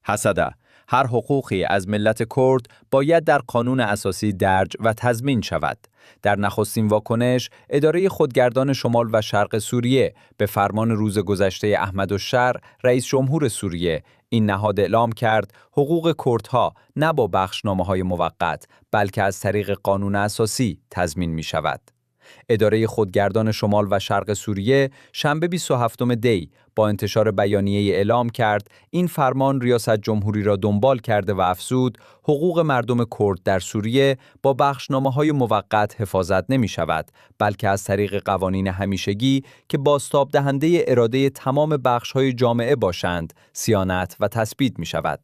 حسده، هر حقوقی از ملت کرد باید در قانون اساسی درج و تضمین شود. در نخستین واکنش، اداره خودگردان شمال و شرق سوریه به فرمان روز گذشته احمدالشر رئیس جمهور سوریه این نهاد اعلام کرد حقوق کردها نه با بخشنامه‌های موقت بلکه از طریق قانون اساسی تضمین می شود. اداره خودگردان شمال و شرق سوریه شنبه 27 دی با انتشار بیانیه اعلام کرد این فرمان ریاست جمهوری را دنبال کرده و افزود حقوق مردم کرد در سوریه با بخشنامه‌های موقت حفاظت نمی شود بلکه از طریق قوانین همیشگی که بازتاب دهنده اراده تمام بخش‌های جامعه باشند صیانت و تثبیت می شود.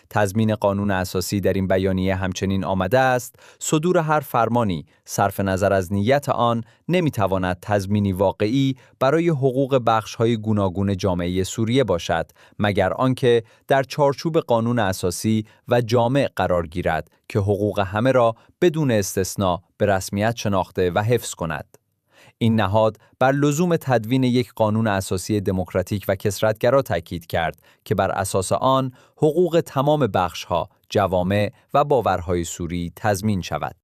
تضمین قانون اساسی در این بیانیه همچنین آمده است صدور هر فرمانی صرف نظر از نیت آن نمیتواند تضمینی واقعی برای حقوق بخش‌های گوناگون جامعه سوریه باشد مگر آنکه در چارچوب قانون اساسی و جامع قرار گیرد که حقوق همه را بدون استثناء به رسمیت شناخته و حفظ کند. این نهاد بر لزوم تدوین یک قانون اساسی دموکراتیک و کثرت‌گرا تاکید کرد که بر اساس آن حقوق تمام بخش‌ها، جوامع و باورهای سوری تضمین شود.